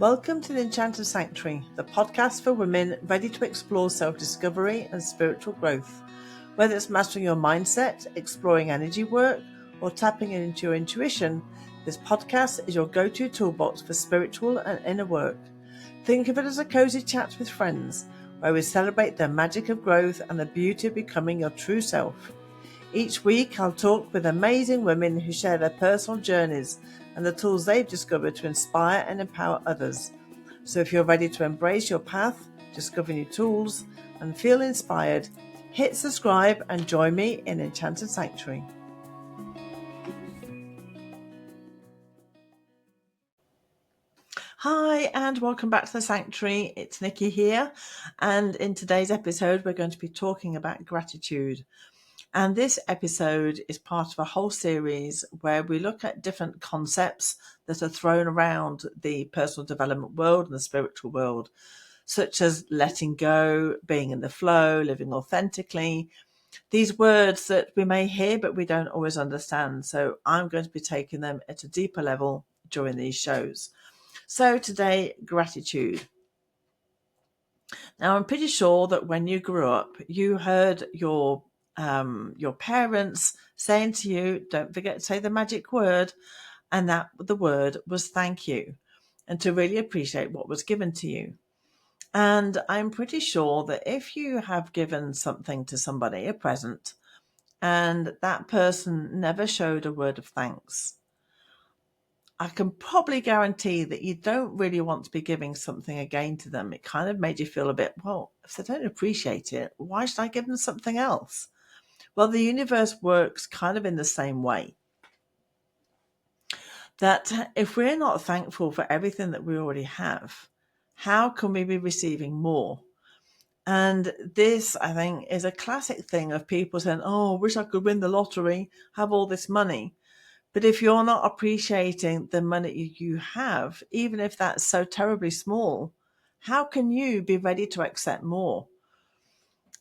Welcome to the Enchanted Sanctuary, the podcast for women ready to explore self-discovery and spiritual growth. Whether it's mastering your mindset, exploring energy work, or tapping into your intuition, this podcast is your go-to toolbox for spiritual and inner work. Think of it as a cozy chat with friends, where we celebrate the magic of growth and the beauty of becoming your true self. Each week, I'll talk with amazing women who share their personal journeys and the tools they've discovered to inspire and empower others. So if you're ready to embrace your path, discover new tools, and feel inspired, hit subscribe and join me in Enchanted Sanctuary. Hi, and welcome back to the Sanctuary. It's Nicky here, and in today's episode, we're going to be talking about gratitude. And this episode is part of a whole series where we look at different concepts that are thrown around the personal development world and the spiritual world, such as letting go, being in the flow, living authentically. These words that we may hear, but we don't always understand. So I'm going to be taking them at a deeper level during these shows. So today, gratitude. Now, I'm pretty sure that when you grew up, you heard your parents saying to you, don't forget to say the magic word, and that the word was thank you, and to really appreciate what was given to you. And I'm pretty sure that if you have given something to somebody, a present, and that person never showed a word of thanks, I can probably guarantee that you don't really want to be giving something again to them. It kind of made you feel a bit, well, if they don't appreciate it, why should I give them something else? Well, the universe works kind of in the same way. That if we're not thankful for everything that we already have, how can we be receiving more? And this, I think, is a classic thing of people saying, oh, I wish I could win the lottery, have all this money. But if you're not appreciating the money you have, even if that's so terribly small, how can you be ready to accept more?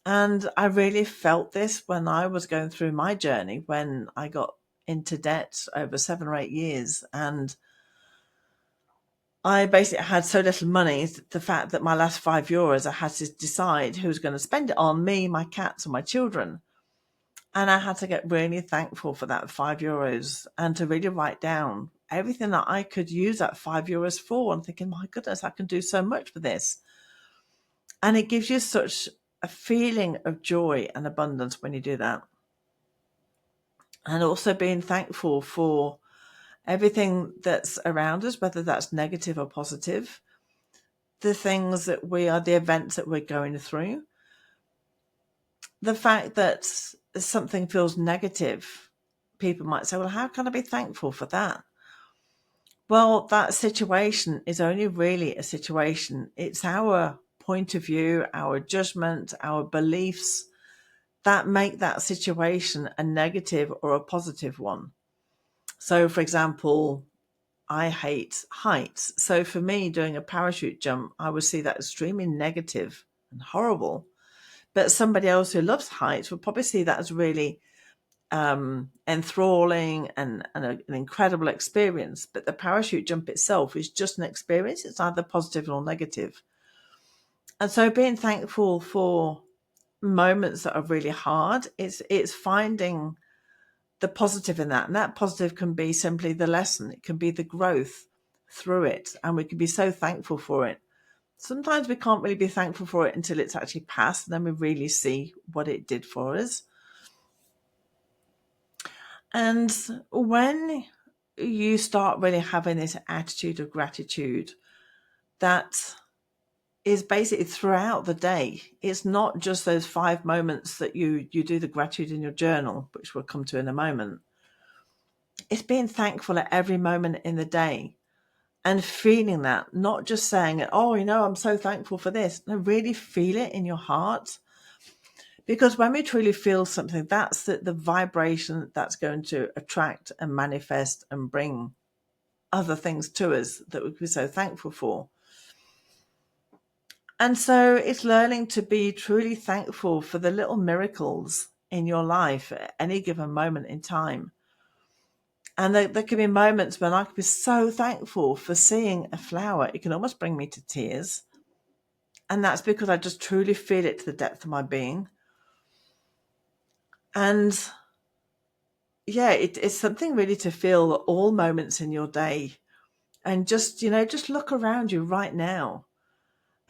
And I really felt this when I was going through my journey, when I got into debt over 7 or 8 years. And I basically had so little money, the fact that my last €5, I had to decide who was going to spend it on, me, my cats, or my children. And I had to get really thankful for that €5 and to really write down everything that I could use that €5 for. And thinking, my goodness, I can do so much for this. And it gives you such a feeling of joy and abundance when you do that. And also being thankful for everything that's around us, whether that's negative or positive, the things that the events that we're going through. The fact that something feels negative, people might say, well, how can I be thankful for that? Well, that situation is only really a situation. It's our point of view, our judgment, our beliefs that make that situation a negative or a positive one. So, for example, I hate heights. So for me, doing a parachute jump, I would see that extremely negative and horrible. But somebody else who loves heights would probably see that as really enthralling and an incredible experience. But the parachute jump itself is just an experience. It's either positive or negative. And so being thankful for moments that are really hard, it's finding the positive in that. And that positive can be simply the lesson. It can be the growth through it. And we can be so thankful for it. Sometimes we can't really be thankful for it until it's actually passed, and then we really see what it did for us. And when you start really having this attitude of gratitude, that is basically throughout the day. It's not just those 5 moments that you do the gratitude in your journal, which we'll come to in a moment. It's being thankful at every moment in the day and feeling that, not just saying it, oh, I'm so thankful for this. No, really feel it in your heart. Because when we truly feel something, that's the vibration that's going to attract and manifest and bring other things to us that we're so thankful for. And so it's learning to be truly thankful for the little miracles in your life at any given moment in time. And there can be moments when I can be so thankful for seeing a flower. It can almost bring me to tears. And that's because I just truly feel it to the depth of my being. And yeah, it's something really to feel all moments in your day. And just, just look around you right now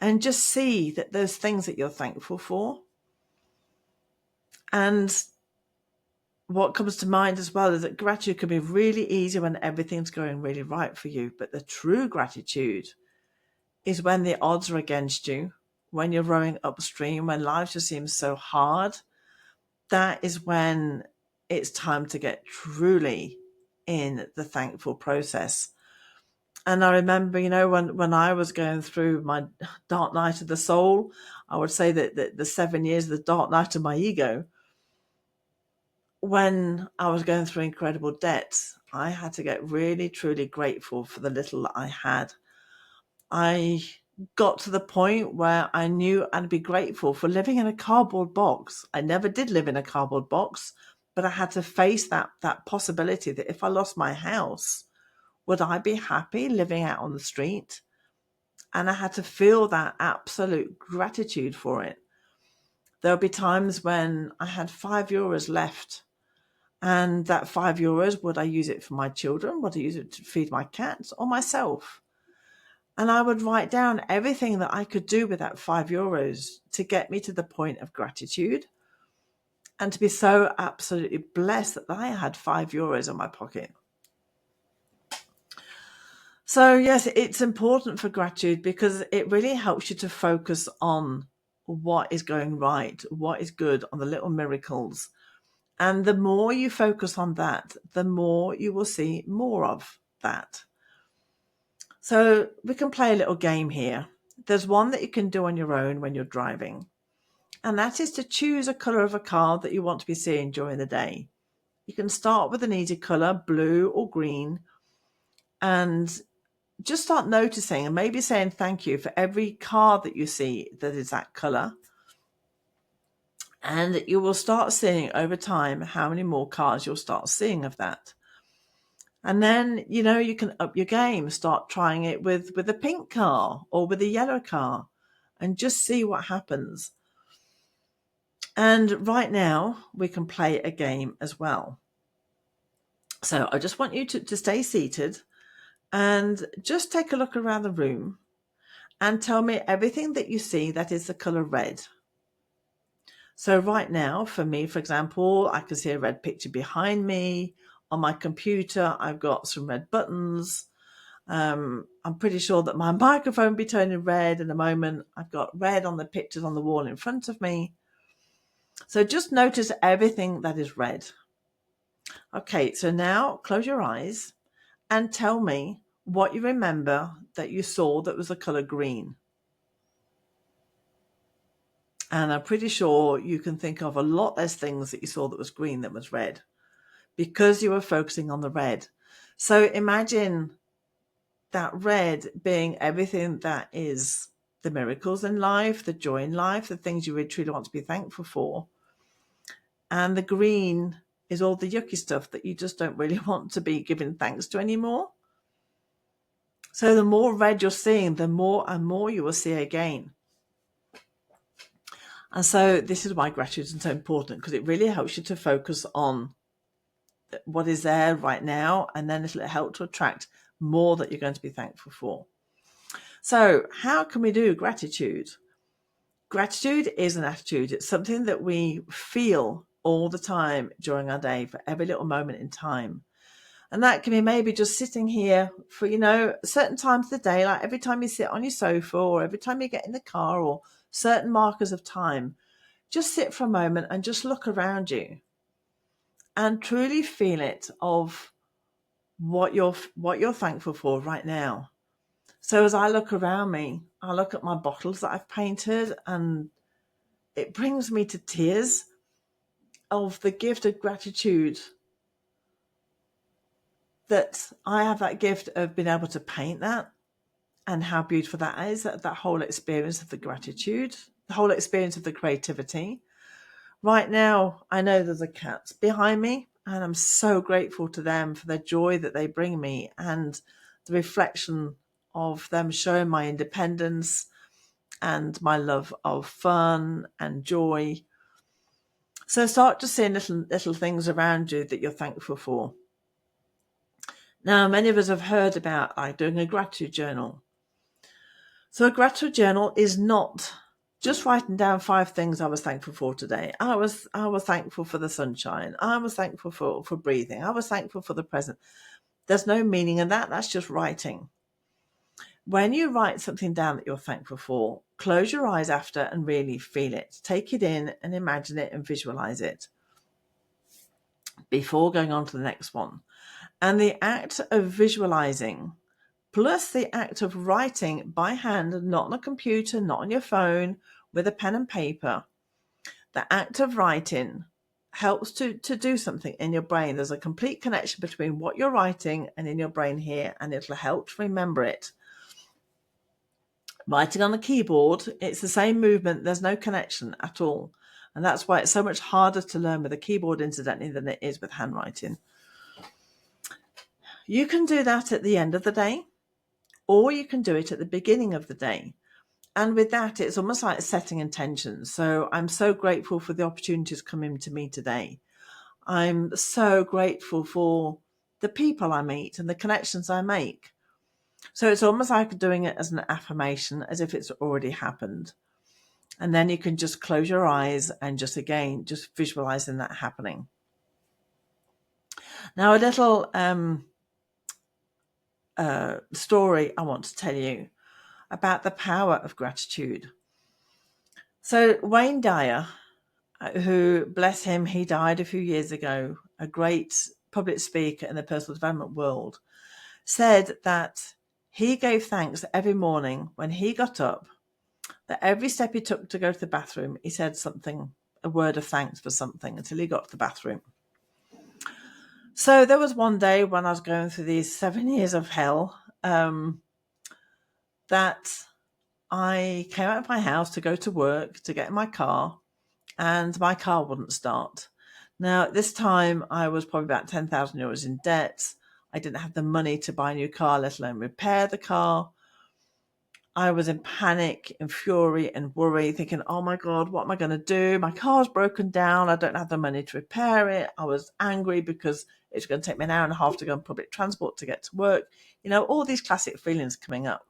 and just see that there's things that you're thankful for. And what comes to mind as well is that gratitude can be really easy when everything's going really right for you. But the true gratitude is when the odds are against you, when you're rowing upstream, when life just seems so hard. That is when it's time to get truly in the thankful process. And I remember, when I was going through my dark night of the soul, I would say that the 7 years of the dark night of my ego, when I was going through incredible debts, I had to get really, truly grateful for the little that I had. I got to the point where I knew I'd be grateful for living in a cardboard box. I never did live in a cardboard box, but I had to face that possibility that if I lost my house, would I be happy living out on the street? And I had to feel that absolute gratitude for it. There'll be times when I had €5 left, and that €5, would I use it for my children? Would I use it to feed my cats or myself? And I would write down everything that I could do with that €5 to get me to the point of gratitude and to be so absolutely blessed that I had €5 in my pocket. So yes, it's important for gratitude because it really helps you to focus on what is going right, what is good, on the little miracles. And the more you focus on that, the more you will see more of that. So we can play a little game here. There's one that you can do on your own when you're driving. And that is to choose a colour of a car that you want to be seeing during the day. You can start with an easy colour, blue or green, and just start noticing and maybe saying thank you for every car that you see that is that colour. And you will start seeing over time how many more cars you'll start seeing of that. And then, you can up your game, start trying it with a pink car or with a yellow car and just see what happens. And right now we can play a game as well. So I just want you to stay seated and just take a look around the room and tell me everything that you see that is the colour red. So right now, for me, for example, I can see a red picture behind me. On my computer, I've got some red buttons. I'm pretty sure that my microphone will be turning red in a moment. I've got red on the pictures on the wall in front of me. So just notice everything that is red. Okay, so now close your eyes and tell me what you remember that you saw that was the colour green. And I'm pretty sure you can think of a lot less things that you saw that was green that was red because you were focusing on the red. So imagine that red being everything that is the miracles in life, the joy in life, the things you really truly want to be thankful for. And the green is all the yucky stuff that you just don't really want to be giving thanks to anymore. So the more red you're seeing, the more and more you will see again. And so this is why gratitude is so important, because it really helps you to focus on what is there right now, and then it'll help to attract more that you're going to be thankful for. So how can we do gratitude? Gratitude is an attitude. It's something that we feel all the time during our day, for every little moment in time. And that can be maybe just sitting here for, certain times of the day, like every time you sit on your sofa or every time you get in the car, or certain markers of time. Just sit for a moment and just look around you and truly feel it of what you're thankful for right now. So as I look around me, I look at my bottles that I've painted, and it brings me to tears of the gift of gratitude that I have, that gift of being able to paint that, and how beautiful that is, that whole experience of the gratitude, the whole experience of the creativity. Right now, I know there's a cat behind me, And I'm so grateful to them for the joy that they bring me and the reflection of them showing my independence and my love of fun and joy. So start just seeing little things around you that you're thankful for. Now, many of us have heard about like doing a gratitude journal. So a gratitude journal is not just writing down 5 things I was thankful for today. I was thankful for the sunshine. I was thankful for breathing. I was thankful for the present. There's no meaning in that. That's just writing. When you write something down that you're thankful for, close your eyes after and really feel it. Take it in and imagine it and visualize it before going on to the next one. And the act of visualizing plus the act of writing by hand, not on a computer, not on your phone, with a pen and paper, the act of writing helps to do something in your brain. There's a complete connection between what you're writing and in your brain here, and it'll help to remember it. Writing on the keyboard, it's the same movement. There's no connection at all. And that's why it's so much harder to learn with a keyboard, incidentally, than it is with handwriting. You can do that at the end of the day, or you can do it at the beginning of the day. And with that, it's almost like setting intentions. So I'm so grateful for the opportunities coming to me today. I'm so grateful for the people I meet and the connections I make. So it's almost like doing it as an affirmation, as if it's already happened. And then you can just close your eyes and just visualizing that happening. Now, a little story I want to tell you about the power of gratitude. So Wayne Dyer, who, bless him, he died a few years ago, a great public speaker in the personal development world, said that he gave thanks every morning when he got up, that every step he took to go to the bathroom, he said something, a word of thanks for something until he got to the bathroom. So there was one day when I was going through these 7 years of hell, that I came out of my house to go to work, to get in my car, and my car wouldn't start. Now, at this time, I was probably about 10,000 euros in debt. I didn't have the money to buy a new car, let alone repair the car. I was in panic and fury and worry, thinking, oh my God, what am I going to do? My car's broken down. I don't have the money to repair it. I was angry because it's going to take me an hour and a half to go on public transport to get to work. You know, all these classic feelings coming up.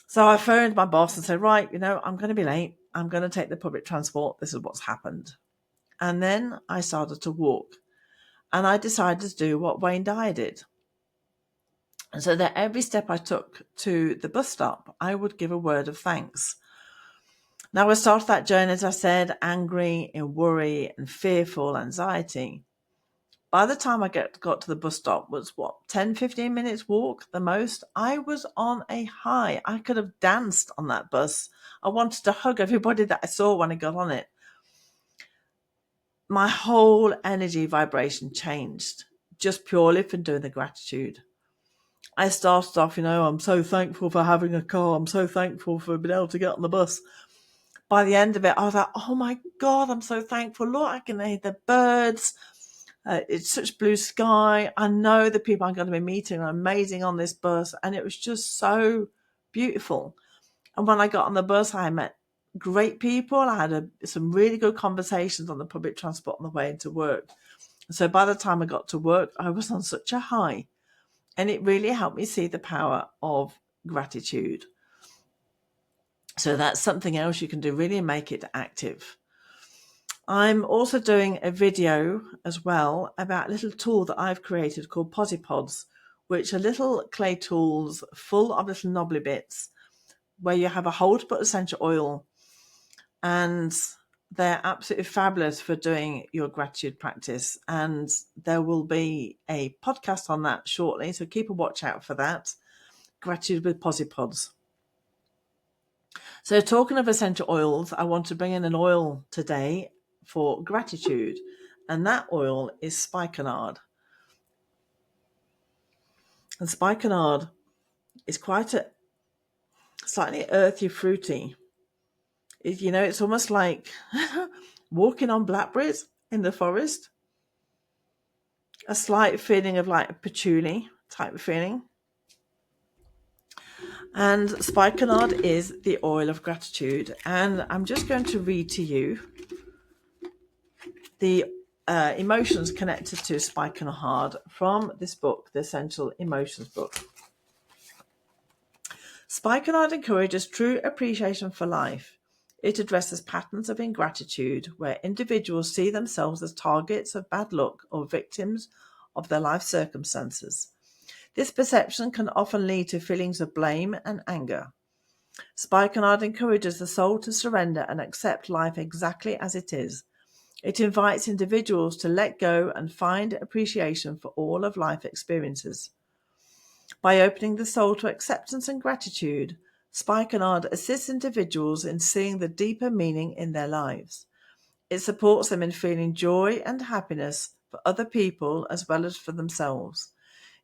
So I phoned my boss and said, right, I'm going to be late. I'm going to take the public transport. This is what's happened. And then I started to walk. And I decided to do what Wayne Dyer did. And so that every step I took to the bus stop, I would give a word of thanks. Now, I started that journey, as I said, angry, in worry and fearful, anxiety. By the time I got to the bus stop, was 10, 15 minutes walk, the most. I was on a high. I could have danced on that bus. I wanted to hug everybody that I saw when I got on it. My whole energy vibration changed just purely from doing the gratitude. I started off, I'm so thankful for having a car. I'm so thankful for being able to get on the bus. By the end of it, I was like, oh my God, I'm so thankful. Look, I can hear the birds. It's such blue sky. I know the people I'm going to be meeting are amazing on this bus. And it was just so beautiful. And when I got on the bus, I met great people. I had some really good conversations on the public transport on the way into work. So by the time I got to work, I was on such a high. And it really helped me see the power of gratitude. So that's something else you can do, really make it active. I'm also doing a video as well about a little tool that I've created called Pods, which are little clay tools full of little knobbly bits where you have a hole to put essential oil, and they're absolutely fabulous for doing your gratitude practice. And there will be a podcast on that shortly, so keep a watch out for that. Gratitude with Pods. So talking of essential oils, I want to bring in an oil today for gratitude, and that oil is spikenard. And spikenard is quite a slightly earthy, fruity. It's almost like walking on blackberries in the forest. a slight feeling of like a patchouli type of feeling. And spikenard is the oil of gratitude. And I'm just going to read to you the emotions connected to spikenard from this book, the Essential Emotions book. Spikenard encourages true appreciation for life. It addresses patterns of ingratitude where individuals see themselves as targets of bad luck or victims of their life circumstances. This perception can often lead to feelings of blame and anger. Spikenard encourages the soul to surrender and accept life exactly as it is. It invites individuals to let go and find appreciation for all of life experiences. By opening the soul to acceptance and gratitude, Spikenard assists individuals in seeing the deeper meaning in their lives. It supports them in feeling joy and happiness for other people as well as for themselves.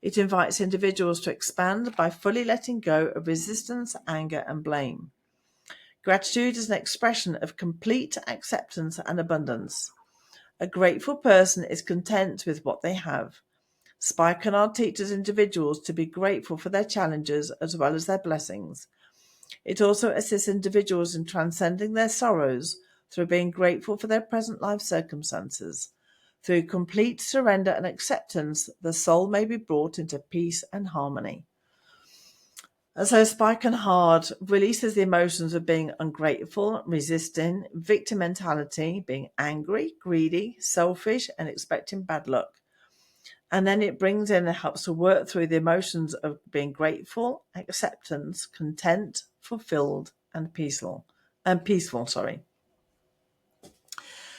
It invites individuals to expand by fully letting go of resistance, anger, and blame. Gratitude is an expression of complete acceptance and abundance. A grateful person is content with what they have. Spikenard teaches individuals to be grateful for their challenges as well as their blessings. It also assists individuals in transcending their sorrows through being grateful for their present life circumstances. Through complete surrender and acceptance, the soul may be brought into peace and harmony. And so Spikenard releases the emotions of being ungrateful, resisting, victim mentality, being angry, greedy, selfish, and expecting bad luck. And then it brings in and helps to work through the emotions of being grateful, acceptance, content, fulfilled, and peaceful.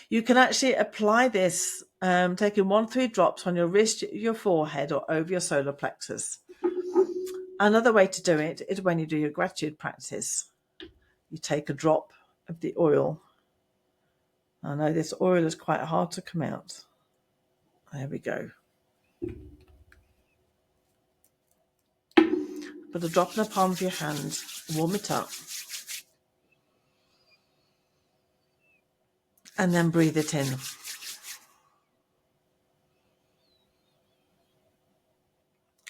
You can actually apply this, taking 1-3 drops on your wrist, your forehead, or over your solar plexus. Another way to do it is when you do your gratitude practice. You take a drop of the oil. I know this oil is quite hard to come out. There we go. Put a drop in the palm of your hand, warm it up, and then breathe it in.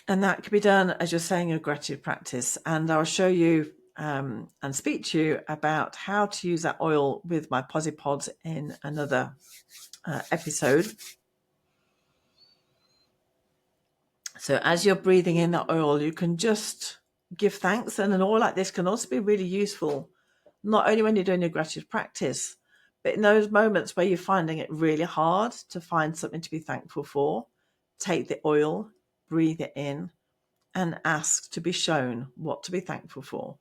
And that can be done as you're saying your gratitude practice. And I'll show you and speak to you about how to use that oil with my Pods in another episode. So as you're breathing in that oil, you can just give thanks. And an oil like this can also be really useful, not only when you're doing your gratitude practice, but in those moments where you're finding it really hard to find something to be thankful for. Take the oil, breathe it in, and ask to be shown what to be thankful for.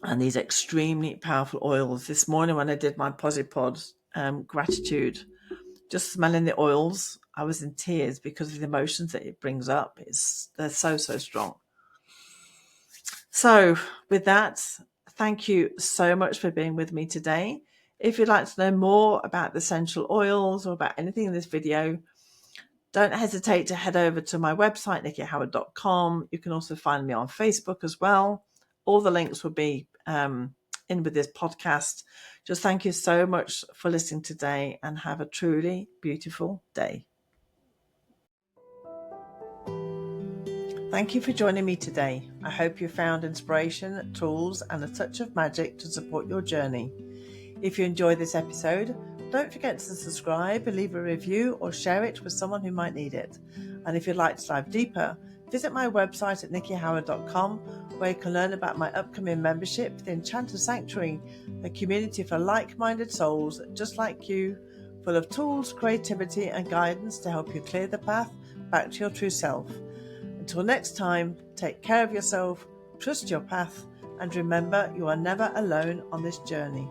And these extremely powerful oils. This morning when I did my Pod gratitude, just smelling the oils, I was in tears because of the emotions that it brings up. They're so strong. So with that, thank you so much for being with me today. If you'd like to know more about the essential oils or about anything in this video, don't hesitate to head over to my website, nickyhoward.com. You can also find me on Facebook as well. All the links will be in with this podcast. Just thank you so much for listening today and have a truly beautiful day. Thank you for joining me today. I hope you found inspiration, tools, and a touch of magic to support your journey. If you enjoyed this episode, don't forget to subscribe, leave a review, or share it with someone who might need it. And if you'd like to dive deeper, visit my website at nickyhoward.com, where you can learn about my upcoming membership, the Enchanted Sanctuary, a community for like-minded souls just like you, full of tools, creativity, and guidance to help you clear the path back to your true self. Until next time, take care of yourself, trust your path, and remember you are never alone on this journey.